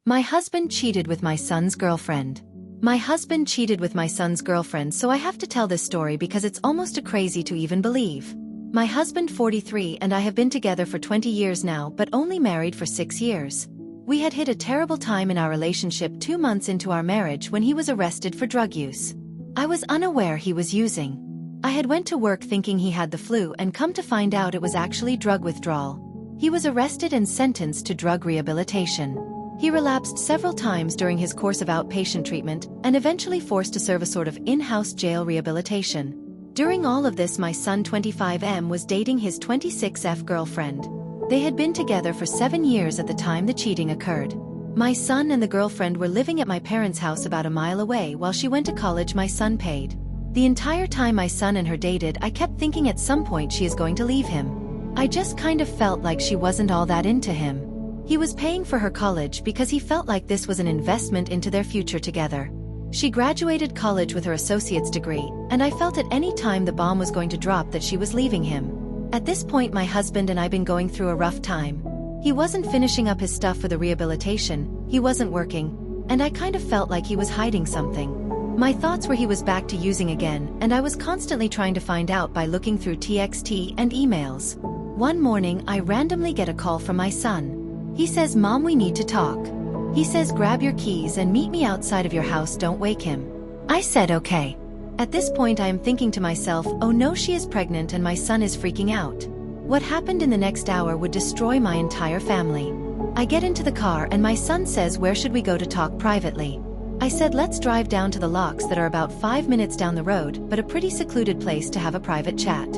My husband cheated with my son's girlfriend. My husband cheated with my son's girlfriend, so I have to tell this story because it's almost crazy to even believe. My husband 43 and I have been together for 20 years now but only married for 6 years. We had hit a terrible time in our relationship 2 months into our marriage when he was arrested for drug use. I was unaware he was using. I had went to work thinking he had the flu and come to find out it was actually drug withdrawal. He was arrested and sentenced to drug rehabilitation. He relapsed several times during his course of outpatient treatment and eventually forced to serve a sort of in-house jail rehabilitation. During all of this, my son 25M was dating his 26F girlfriend. They had been together for 7 years at the time the cheating occurred. My son and the girlfriend were living at my parents' house about a mile away while she went to college. My son paid. The entire time my son and her dated, I kept thinking at some point she is going to leave him. I just kind of felt like she wasn't all that into him. He was paying for her college because he felt like this was an investment into their future together. She graduated college with her associate's degree, and I felt at any time the bomb was going to drop that she was leaving him. At this point, my husband and I been going through a rough time. He wasn't finishing up his stuff for the rehabilitation, he wasn't working, and I kind of felt like he was hiding something. My thoughts were he was back to using again, and I was constantly trying to find out by looking through TXT and emails. One morning, I randomly get a call from my son. He says, "Mom, we need to talk." He says, "Grab your keys and meet me outside of your house, don't wake him." I said, "Okay." At this point I am thinking to myself, oh no, she is pregnant and my son is freaking out. What happened in the next hour would destroy my entire family. I get into the car and my son says, "Where should we go to talk privately?" I said, "Let's drive down to the locks that are about 5 minutes down the road, but a pretty secluded place to have a private chat."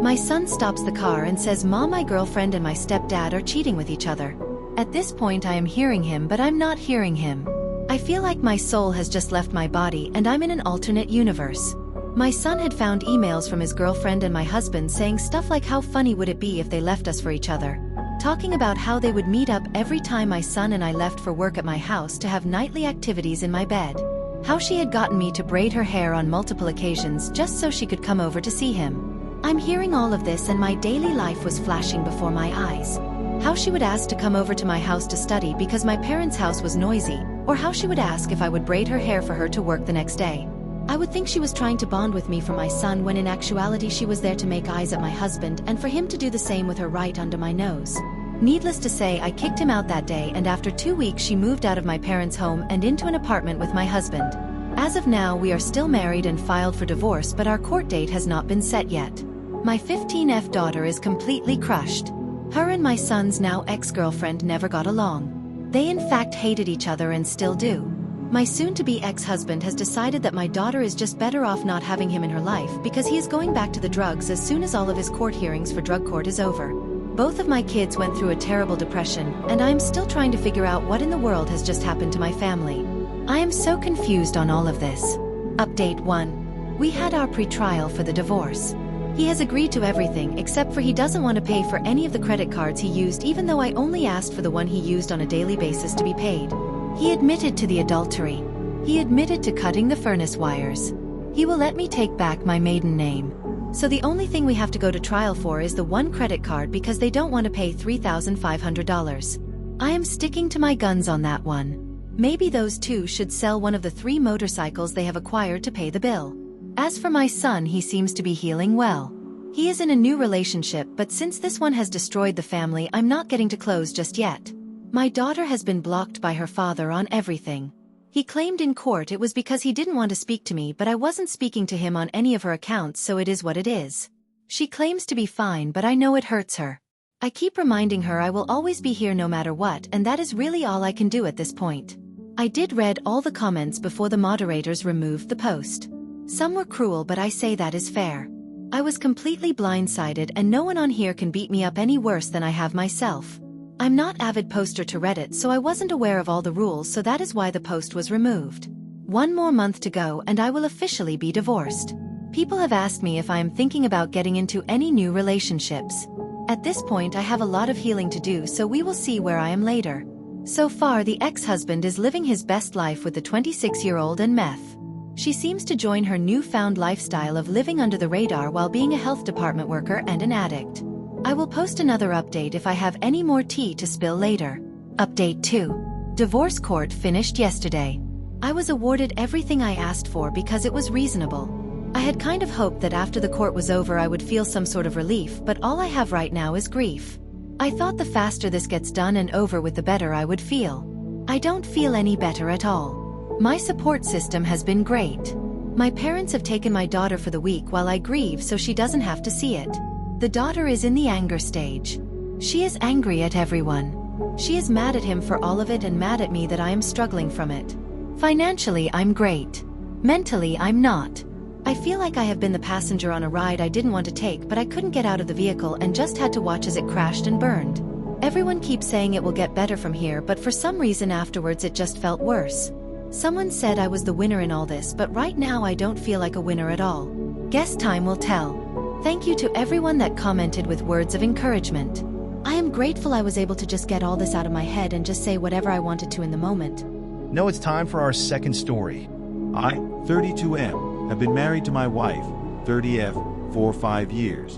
My son stops the car and says, "Mom, my girlfriend and my stepdad are cheating with each other." At this point I am hearing him, but I'm not hearing him. I feel like my soul has just left my body and I'm in an alternate universe. My son had found emails from his girlfriend and my husband saying stuff like how funny would it be if they left us for each other. Talking about how they would meet up every time my son and I left for work at my house to have nightly activities in my bed. How she had gotten me to braid her hair on multiple occasions just so she could come over to see him. I'm hearing all of this and my daily life was flashing before my eyes. How she would ask to come over to my house to study because my parents' house was noisy, or how she would ask if I would braid her hair for her to work the next day. I would think she was trying to bond with me for my son when in actuality she was there to make eyes at my husband and for him to do the same with her right under my nose. Needless to say, I kicked him out that day, and after 2 weeks she moved out of my parents' home and into an apartment with my husband. As of now, we are still married and filed for divorce, but our court date has not been set yet. My 15F daughter is completely crushed. Her and my son's now ex-girlfriend never got along. They in fact hated each other and still do. My soon-to-be ex-husband has decided that my daughter is just better off not having him in her life because he is going back to the drugs as soon as all of his court hearings for drug court is over. Both of my kids went through a terrible depression, and I am still trying to figure out what in the world has just happened to my family. I am so confused on all of this. Update 1. We had our pre-trial for the divorce. He has agreed to everything except for he doesn't want to pay for any of the credit cards he used, even though I only asked for the one he used on a daily basis to be paid. He admitted to the adultery. He admitted to cutting the furnace wires. He will let me take back my maiden name. So the only thing we have to go to trial for is the one credit card because they don't want to pay $3,500. I am sticking to my guns on that one. Maybe those two should sell one of the 3 motorcycles they have acquired to pay the bill. As for my son, he seems to be healing well. He is in a new relationship, but since this one has destroyed the family, I'm not getting to close just yet. My daughter has been blocked by her father on everything. He claimed in court it was because he didn't want to speak to me, but I wasn't speaking to him on any of her accounts, so it is what it is. She claims to be fine, but I know it hurts her. I keep reminding her I will always be here no matter what, and that is really all I can do at this point. I did read all the comments before the moderators removed the post. Some were cruel, but I say that is fair. I was completely blindsided, and no one on here can beat me up any worse than I have myself. I'm not avid poster to Reddit, so I wasn't aware of all the rules, so that is why the post was removed. 1 more month to go and I will officially be divorced. People have asked me if I am thinking about getting into any new relationships. At this point I have a lot of healing to do, so we will see where I am later. So far the ex-husband is living his best life with the 26-year-old and meth. She seems to join her newfound lifestyle of living under the radar while being a health department worker and an addict. I will post another update if I have any more tea to spill later. Update 2. Divorce court finished yesterday. I was awarded everything I asked for because it was reasonable. I had kind of hoped that after the court was over I would feel some sort of relief, but all I have right now is grief. I thought the faster this gets done and over with the better I would feel. I don't feel any better at all. My support system has been great. My parents have taken my daughter for the week while I grieve so she doesn't have to see it. The daughter is in the anger stage. She is angry at everyone. She is mad at him for all of it and mad at me that I am struggling from it. Financially, I'm great. Mentally, I'm not. I feel like I have been the passenger on a ride I didn't want to take, but I couldn't get out of the vehicle and just had to watch as it crashed and burned. Everyone keeps saying it will get better from here, but for some reason afterwards it just felt worse. Someone said I was the winner in all this, but right now I don't feel like a winner at all. Guess time will tell. Thank you to everyone that commented with words of encouragement. I am grateful I was able to just get all this out of my head and just say whatever I wanted to in the moment. Now it's time for our second story. I, 32M, have been married to my wife, 30F, for 5 years.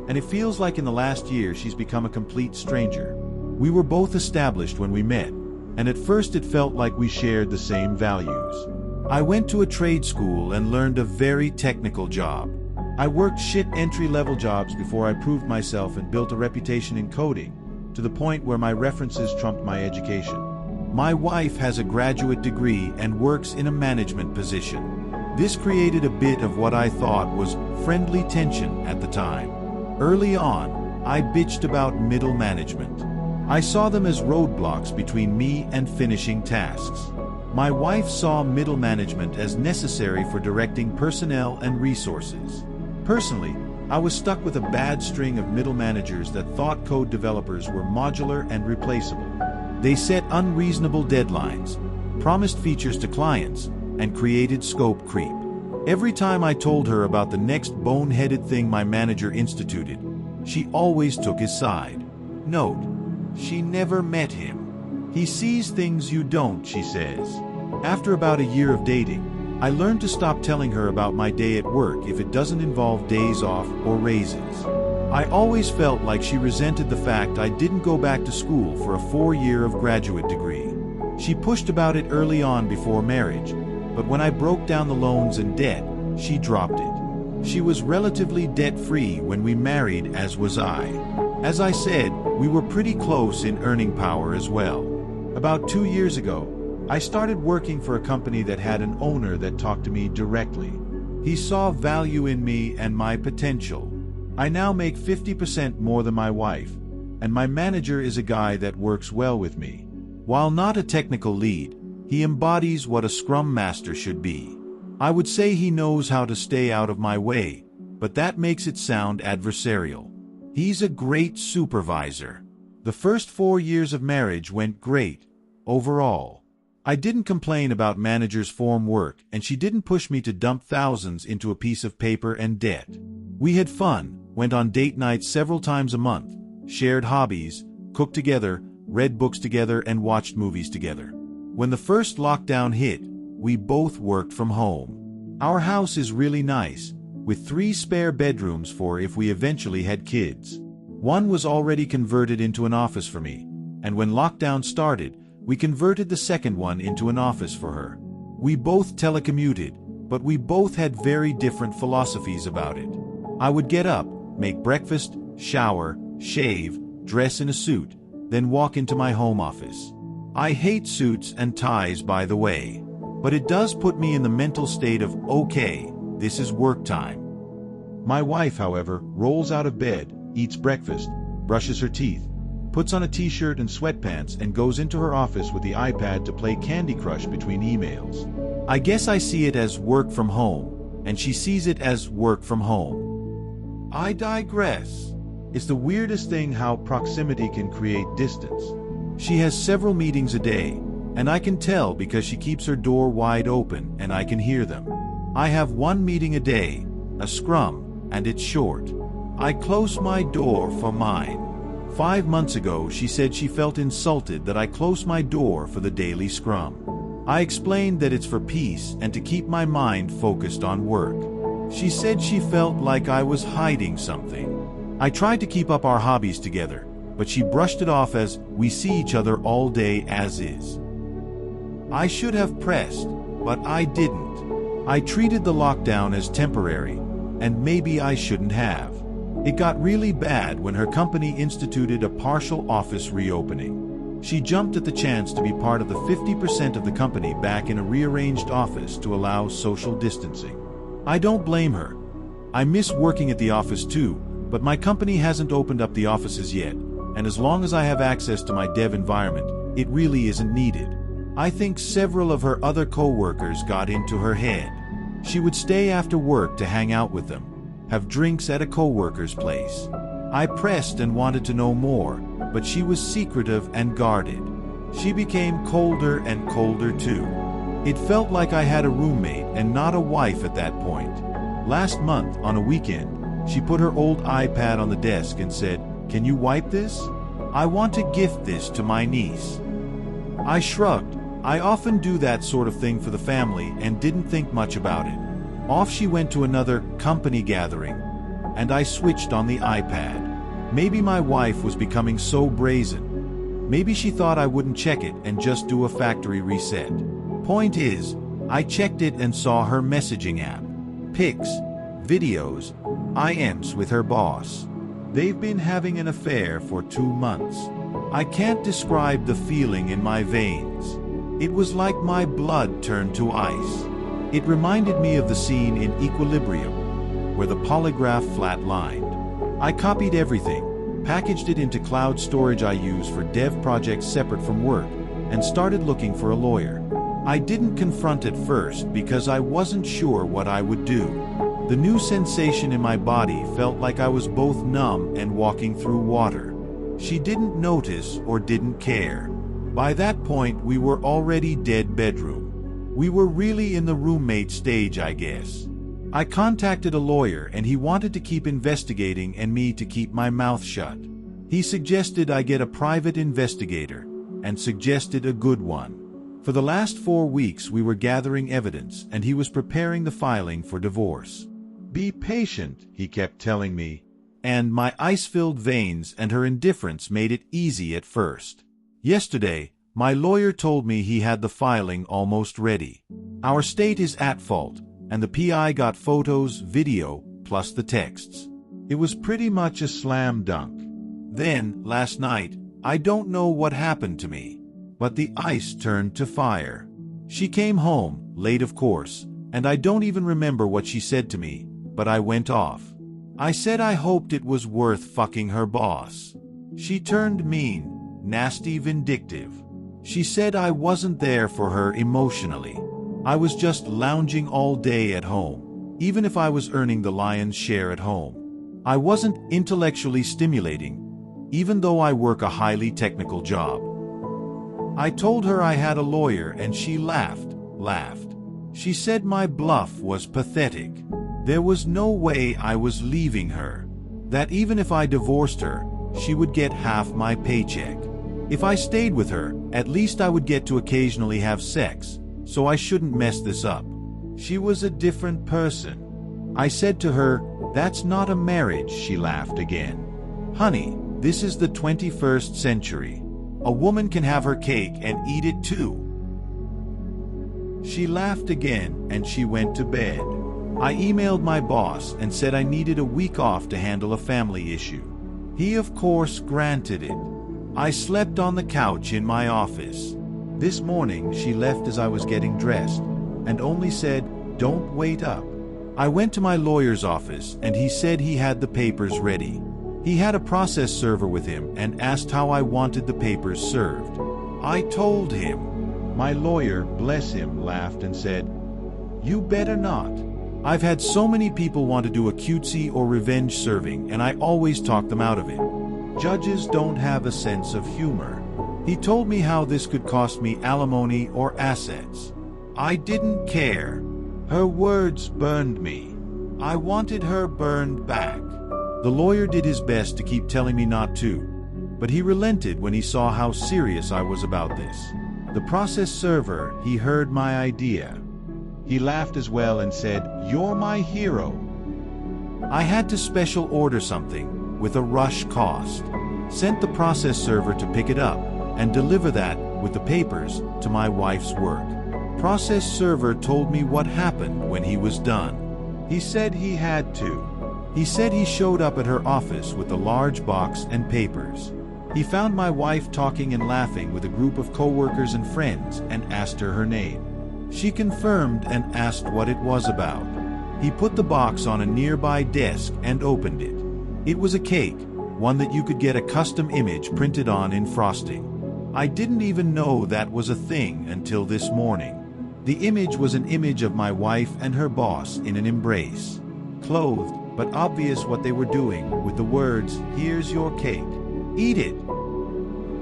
And it feels like in the last year she's become a complete stranger. We were both established when we met, and at first it felt like we shared the same values. I went to a trade school and learned a very technical job. I worked shit entry-level jobs before I proved myself and built a reputation in coding, to the point where my references trumped my education. My wife has a graduate degree and works in a management position. This created a bit of what I thought was friendly tension at the time. Early on, I bitched about middle management. I saw them as roadblocks between me and finishing tasks. My wife saw middle management as necessary for directing personnel and resources. Personally, I was stuck with a bad string of middle managers that thought code developers were modular and replaceable. They set unreasonable deadlines, promised features to clients, and created scope creep. Every time I told her about the next boneheaded thing my manager instituted, she always took his side. Note, she never met him. He sees things you don't, she says. After about a year of dating, I learned to stop telling her about my day at work if it doesn't involve days off or raises. I always felt like she resented the fact I didn't go back to school for a 4-year of graduate degree. She pushed about it early on before marriage, but when I broke down the loans and debt, she dropped it. She was relatively debt-free when we married, as was I. As I said, we were pretty close in earning power as well. About 2 years ago, I started working for a company that had an owner that talked to me directly. He saw value in me and my potential. I now make 50% more than my wife, and my manager is a guy that works well with me. While not a technical lead, he embodies what a Scrum Master should be. I would say he knows how to stay out of my way, but that makes it sound adversarial. He's a great supervisor. The first 4 years of marriage went great, overall. I didn't complain about manager's form work, and she didn't push me to dump thousands into a piece of paper and debt. We had fun, went on date nights several times a month, shared hobbies, cooked together, read books together, and watched movies together. When the first lockdown hit, we both worked from home. Our house is really nice, with 3 spare bedrooms for if we eventually had kids. One was already converted into an office for me, and when lockdown started, we converted the second one into an office for her. We both telecommuted, but we both had very different philosophies about it. I would get up, make breakfast, shower, shave, dress in a suit, then walk into my home office. I hate suits and ties, by the way, but it does put me in the mental state of, okay, this is work time. My wife, however, rolls out of bed, eats breakfast, brushes her teeth, puts on a t-shirt and sweatpants, and goes into her office with the iPad to play Candy Crush between emails. I guess I see it as work from home, and she sees it as work from home. I digress. It's the weirdest thing how proximity can create distance. She has several meetings a day, and I can tell because she keeps her door wide open and I can hear them. I have 1 meeting a day, a scrum, and it's short. I close my door for mine. 5 months ago, she said she felt insulted that I close my door for the daily scrum. I explained that it's for peace and to keep my mind focused on work. She said she felt like I was hiding something. I tried to keep up our hobbies together, but she brushed it off as, we see each other all day as is. I should have pressed, but I didn't. I treated the lockdown as temporary, and maybe I shouldn't have. It got really bad when her company instituted a partial office reopening. She jumped at the chance to be part of the 50% of the company back in a rearranged office to allow social distancing. I don't blame her. I miss working at the office too, but my company hasn't opened up the offices yet, and as long as I have access to my dev environment, it really isn't needed. I think several of her other co-workers got into her head. She would stay after work to hang out with them, have drinks at a co-worker's place. I pressed and wanted to know more, but she was secretive and guarded. She became colder and colder too. It felt like I had a roommate and not a wife at that point. Last month, on a weekend, she put her old iPad on the desk and said, "Can you wipe this? I want to gift this to my niece." I shrugged. I often do that sort of thing for the family and didn't think much about it. Off she went to another company gathering, and I switched on the iPad. Maybe my wife was becoming so brazen. Maybe she thought I wouldn't check it and just do a factory reset. Point is, I checked it and saw her messaging app. Pics, videos, IMs with her boss. They've been having an affair for 2 months. I can't describe the feeling in my veins. It was like my blood turned to ice. It reminded me of the scene in Equilibrium, where the polygraph flatlined. I copied everything, packaged it into cloud storage I use for dev projects separate from work, and started looking for a lawyer. I didn't confront at first because I wasn't sure what I would do. The new sensation in my body felt like I was both numb and walking through water. She didn't notice or didn't care. By that point, we were already dead bedroom. We were really in the roommate stage, I guess. I contacted a lawyer and he wanted to keep investigating and me to keep my mouth shut. He suggested I get a private investigator and suggested a good one. For the last 4 weeks we were gathering evidence and he was preparing the filing for divorce. "Be patient," he kept telling me, and my ice-filled veins and her indifference made it easy at first. Yesterday, my lawyer told me he had the filing almost ready. Our state is at fault, and the PI got photos, video, plus the texts. It was pretty much a slam dunk. Then, last night, I don't know what happened to me, but the ice turned to fire. She came home, late of course, and I don't even remember what she said to me, but I went off. I said I hoped it was worth fucking her boss. She turned mean, nasty, vindictive. She said I wasn't there for her emotionally. I was just lounging all day at home, even if I was earning the lion's share at home. I wasn't intellectually stimulating, even though I work a highly technical job. I told her I had a lawyer and she laughed. She said my bluff was pathetic. There was no way I was leaving her. That even if I divorced her, she would get half my paycheck. If I stayed with her, at least I would get to occasionally have sex, so I shouldn't mess this up. She was a different person. I said to her, "That's not a marriage," she laughed again. "Honey, this is the 21st century. A woman can have her cake and eat it too." She laughed again and she went to bed. I emailed my boss and said I needed a week off to handle a family issue. He of course granted it. I slept on the couch in my office. This morning she left as I was getting dressed and only said, "Don't wait up." I went to my lawyer's office and he said he had the papers ready. He had a process server with him and asked how I wanted the papers served. I told him. My lawyer, bless him, laughed and said, "You better not. I've had so many people want to do a cutesy or revenge serving and I always talk them out of it. Judges don't have a sense of humor." He told me how this could cost me alimony or assets. I didn't care. Her words burned me. I wanted her burned back. The lawyer did his best to keep telling me not to, but he relented when he saw how serious I was about this. The process server, he heard my idea. He laughed as well and said, "You're my hero." I had to special order something with a rush cost. Sent the process server to pick it up and deliver that with the papers to my wife's work. Process server told me what happened when he was done. He said he had to. He said he showed up at her office with a large box and papers. He found my wife talking and laughing with a group of co-workers and friends and asked her name. She confirmed and asked what it was about. He put the box on a nearby desk and opened it. It was a cake, one that you could get a custom image printed on in frosting. I didn't even know that was a thing until this morning. The image was an image of my wife and her boss in an embrace. Clothed, but obvious what they were doing, with the words, "Here's your cake. Eat it,"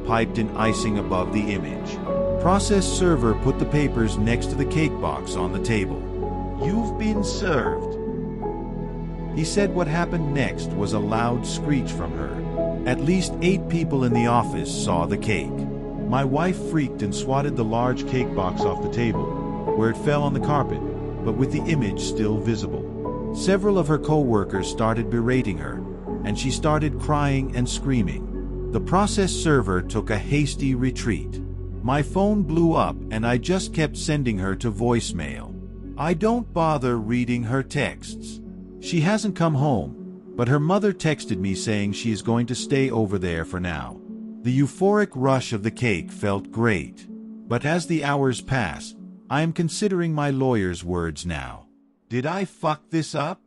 piped in icing above the image. Process server put the papers next to the cake box on the table. "You've been served." He said what happened next was a loud screech from her. At least 8 people in the office saw the cake. My wife freaked and swatted the large cake box off the table, where it fell on the carpet, but with the image still visible. Several of her co-workers started berating her, and she started crying and screaming. The process server took a hasty retreat. My phone blew up and I just kept sending her to voicemail. I don't bother reading her texts. She hasn't come home, but her mother texted me saying she is going to stay over there for now. The euphoric rush of the cake felt great, but as the hours pass, I am considering my lawyer's words now. Did I fuck this up?